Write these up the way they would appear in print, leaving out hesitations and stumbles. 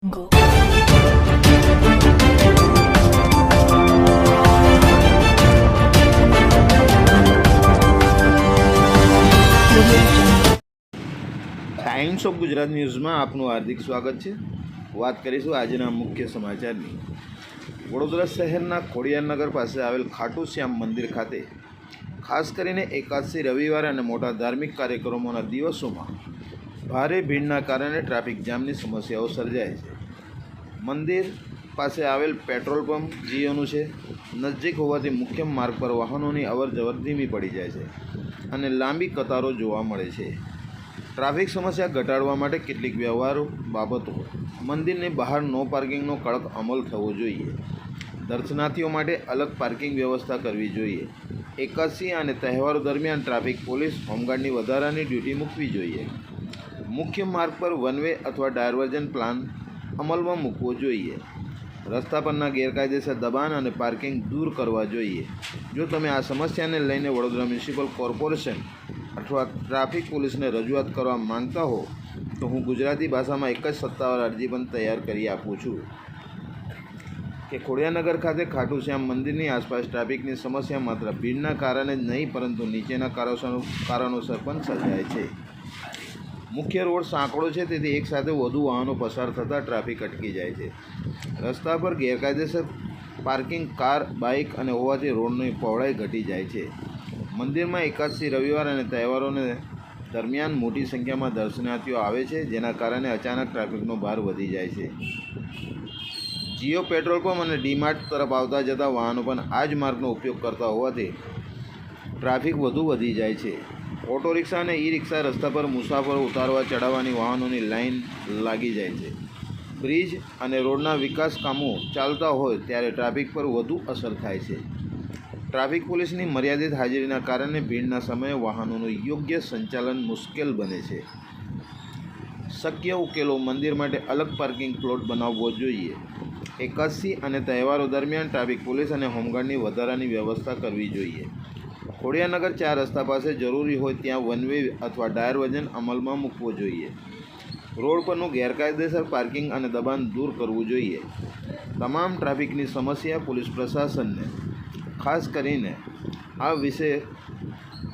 Go. Times of Gujarat ન્યૂઝમાં આપનું હાર્દિક સ્વાગત છે। વાત કરીશું આજના મુખ્ય સમાચારની। વડોદરા શહેરના ખોડિયારનગર પાસે આવેલ ખાટુ શ્યામ મંદિર ખાતે ખાસ કરીને એકાદશી, રવિવાર અને મોટા ધાર્મિક કાર્યક્રમોના દિવસોમાં ભારે ભીડના કારણે ટ્રાફિક જામની સમસ્યાઓ સર્જાય છે। મંદિર પાસે આવેલ પેટ્રોલ પંપ જીઓનું છે, નજીક હોવાથી મુખ્ય માર્ગ પર વાહનોની અવરજવર ધીમી પડી જાય છે અને લાંબી કતારો જોવા મળે છે। ટ્રાફિક સમસ્યા ઘટાડવા માટે કેટલીક વ્યવહારુ બાબતો મંદિરની બહાર નો પાર્કિંગનો કડક અમલ થવો જોઈએ। દર્શનાર્થીઓ માટે અલગ પાર્કિંગ વ્યવસ્થા કરવી જોઈએ। એકાદશી અને તહેવારો દરમિયાન ટ્રાફિક પોલીસ હોમગાર્ડની વધારાની ડ્યુટી મૂકવી જોઈએ। મુખ્ય માર્ગ પર વન વે અથવા ડાયવર્ઝન પ્લાન અમલમાં મૂકવો જોઈએ। રસ્તા પરના ગેરકાયદેસર દબાણ અને પાર્કિંગ દૂર કરવા જોઈએ। જો તમે આ સમસ્યાને લઈને વડોદરા મ્યુનિસિપલ કોર્પોરેશન અથવા ટ્રાફિક પોલીસને રજૂઆત કરવા માંગતા હો તો હું ગુજરાતી ભાષામાં એક જ સત્તાવાર અરજી પણ તૈયાર કરી આપું છું કે ખોડિયારનગર ખાતે ખાટુ શ્યામ મંદિરની આસપાસ ટ્રાફિકની સમસ્યા માત્ર ભીડના કારણે જ નહીં પરંતુ નીચેના કારણોસર પણ સર્જાય છે। મુખ્ય રોડ સાંકડો છે, તેથી એકસાથે વધુ વાહનો પસાર થતાં ટ્રાફિક અટકી જાય છે। રસ્તા પર ગેરકાયદેસર પાર્કિંગ કાર, બાઇક અને હોવાથી રોડની પહોળાઈ ઘટી જાય છે। મંદિરમાં એકાદશી, રવિવાર અને તહેવારોને દરમિયાન મોટી સંખ્યામાં દર્શનાર્થીઓ આવે છે, જેના કારણે અચાનક ટ્રાફિકનો ભાર વધી જાય છે। જીઓ પેટ્રોલ પંપ અને ડીમાર્ટ તરફ આવતા જતા વાહનો પણ આ જ માર્ગનો ઉપયોગ કરતા હોવાથી ટ્રાફિક વધુ વધી જાય છે। ઓટો રિક્ષા અને ઈ રિક્ષા રસ્તા પર મુસાફરો ઉતારવા ચડાવવાની વાહનોની લાઇન લાગી જાય છે। બ્રિજ અને રોડના વિકાસ કામો ચાલતા હોય ત્યારે ટ્રાફિક પર વધુ અસર થાય છે। ટ્રાફિક પોલીસની મર્યાદિત હાજરીના કારણે ભીડના સમયે વાહનોનું યોગ્ય સંચાલન મુશ્કેલ બને છે। શક્ય ઉકેલો મંદિર માટે અલગ પાર્કિંગ પ્લોટ બનાવવો જોઈએ। એકાદશી અને તહેવારો દરમિયાન ટ્રાફિક પોલીસ અને હોમગાર્ડની વધારાની વ્યવસ્થા કરવી જોઈએ। ખોડિયારનગર 4 રસ્તા પાસે જરૂરી હોય ત્યાં વન વે અથવા ડાયવર્ઝન અમલમાં મૂકવો જોઈએ। રોડ પરનું ગેરકાયદેસર પાર્કિંગ અને દબાણ દૂર કરવું જોઈએ। તમામ ટ્રાફિકની સમસ્યા પોલીસ પ્રશાસનને ખાસ કરીને આ વિશે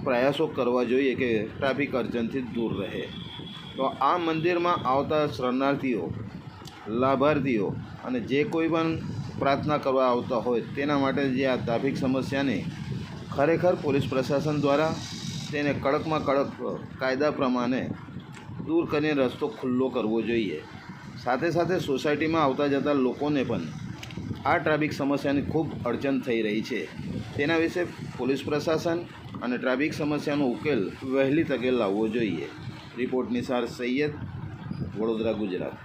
પ્રયાસો કરવા જોઈએ કે ટ્રાફિક અડચણથી દૂર રહે। તો આ મંદિરમાં આવતા શરણાર્થીઓ, લાભાર્થીઓ અને જે કોઈ પણ પ્રાર્થના કરવા આવતા હોય તેના માટે જે આ ટ્રાફિક સમસ્યાને ખરેખર પોલીસ પ્રશાસન દ્વારા તેને કડકમાં કડક કાયદા પ્રમાણે દૂર કરીને રસ્તો ખુલ્લો કરવો જોઈએ। સાથે સાથે સોસાયટીમાં આવતા જતા લોકોને પણ આ ટ્રાફિક સમસ્યાની ખૂબ અડચણ થઈ રહી છે, તેના વિશે પોલીસ પ્રશાસન અને ટ્રાફિક સમસ્યાનો ઉકેલ વહેલી તકે લાવવો જોઈએ। રિપોર્ટ નિસાર સૈયદ, વડોદરા, ગુજરાત।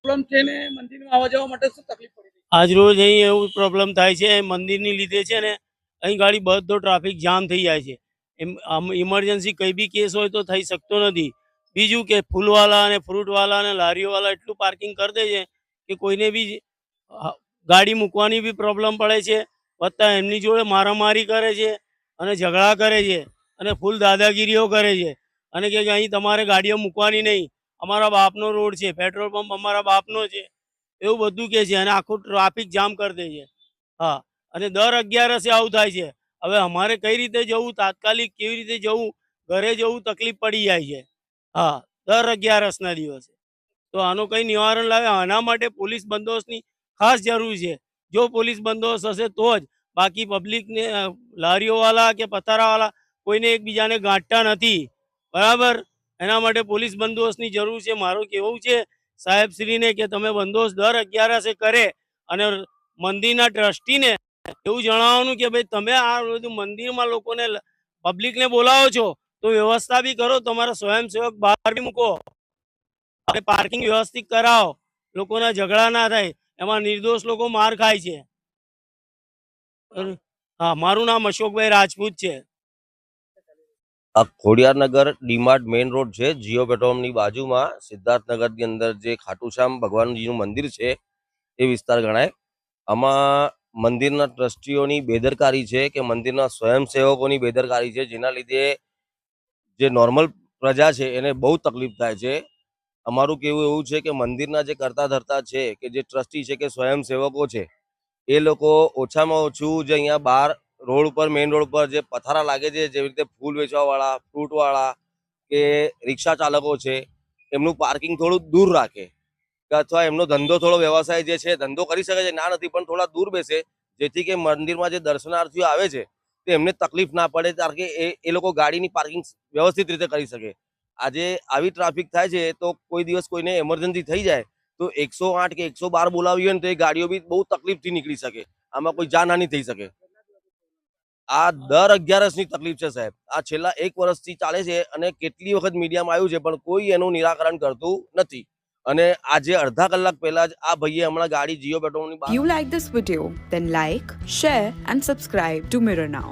પ્રોબ્લેમ છે ને મંદિરમાં આવવા જવા માટે શું તકલીફ પડી રહી? આજ રોજ અહીં એવું પ્રોબ્લેમ થાય છે, મંદિરની લીધે છે ને અહીં ગાડી બધો ટ્રાફિક જામ થઈ જાય છે। ઇમરજન્સી કંઈ બી કેસ હોય તો થઈ શકતો નથી। બીજું કે ફૂલવાલા અને ફ્રૂટવાલા અને લારીઓવાલા એટલું પાર્કિંગ કરી દે છે કે કોઈને બી ગાડી મૂકવાની બી પ્રોબ્લેમ પડે છે, વત્તા એમની જોડે મારામારી કરે છે અને ઝઘડા કરે છે અને ફૂલ દાદાગીરીઓ કરે છે અને કે અહીં તમારે ગાડીઓ મૂકવાની નહીં, અમારા બાપનો રોડ છે, પેટ્રોલ પંપ અમારા બાપનો છે, એવું બધું કહે છે અને આખું ટ્રાફિક જામ કરી દે છે। હા, અને દર 11 આવું થાય છે। હવે અમારે કઈ રીતે જવું, તાત્કાલિક કેવી રીતે જવું, ઘરે જવું તકલીફ પડી જાય છે। હા, દર 11ના દિવસે તો આનું કંઈ નિવારણ લાવે, આના માટે પોલીસ બંદોબસ્તની ખાસ જરૂર છે। જો પોલીસ બંદોબસ્ત હશે તો જ, બાકી પબ્લિકને લારીઓવાળા કે પથારાવાળા કોઈને એકબીજાને ગાંઠતા નથી, બરાબર। એના માટે પોલીસ બંદોબસ્તની જરૂર છે। મારું કહેવું છે સાહેબશ્રીને કે તમે બંદોબસ્ત દર 11 કરે અને મંદિરના ટ્રસ્ટીને એવું જણાવવાનું કે ભાઈ તમે આ બધું મંદિરમાં લોકોને, પબ્લિકને બોલાવો છો તો વ્યવસ્થા બી કરો, તમારા સ્વયંસેવક બહાર બી મૂકો અને પાર્કિંગ વ્યવસ્થિત કરાવો, લોકોના ઝઘડા ના થાય, એમાં નિર્દોષ લોકો માર ખાય છે। હા, મારું નામ અશોકભાઈ રાજપૂત છે। આ ખોડિયારનગર ડીમાર્ટ મેઇન રોડ છે, જીઓ પેટ્રોલની બાજુમાં સિદ્ધાર્થનગરની અંદર જે ખાટુ શ્યામ ભગવાનજીનું મંદિર છે એ વિસ્તાર ગણાય। આમાં મંદિરના ટ્રસ્ટીઓની બેદરકારી છે કે મંદિરના સ્વયંસેવકોની બેદરકારી છે, જેના લીધે જે નોર્મલ પ્રજા છે એને બહુ તકલીફ થાય છે। અમારું કહેવું એવું છે કે મંદિરના જે કરતા ધરતા છે કે જે ટ્રસ્ટી છે કે સ્વયંસેવકો છે એ લોકો ઓછામાં ઓછું જે અહીંયા બહાર રોડ ઉપર મેઇન રોડ પર જે પથારા લાગે છે, જેવી રીતે ફૂલ વેચવાવાળા, ફ્રૂટવાળા કે રિક્ષા ચાલકો છે, એમનું પાર્કિંગ થોડું દૂર રાખે કે અથવા એમનો ધંધો થોડો વ્યવસાય જે છે ધંધો કરી શકે છે, ના નથી, પણ થોડા દૂર બેસે, જેથી કે મંદિરમાં જે દર્શનાર્થીઓ આવે છે તે એમને તકલીફ ના પડે, કારણ કે એ લોકો ગાડીની પાર્કિંગ વ્યવસ્થિત રીતે કરી શકે. આજે આવી ટ્રાફિક થાય છે તો કોઈ દિવસ કોઈને એમરજન્સી થઈ જાય તો 108 કે 112 બોલાવી હોય ને તો એ ગાડીઓ બી બહુ તકલીફથી નીકળી શકે, આમાં કોઈ જાનહાનિ થઈ શકે. આ દર 11 તકલીફ છે સાહેબ. આ છેલ્લા 1 વર્ષથી ચાલે છે અને કેટલી વખત મીડિયામાં આવ્યું છે પણ કોઈ એનું નિરાકરણ કરતું નથી. અને આજે અડધા કલાક પહેલા જ આ ભાઈએ હમણાં ગાડી Jio પેટ્રોલની You like this video? Then like, share and subscribe to Mirror Now.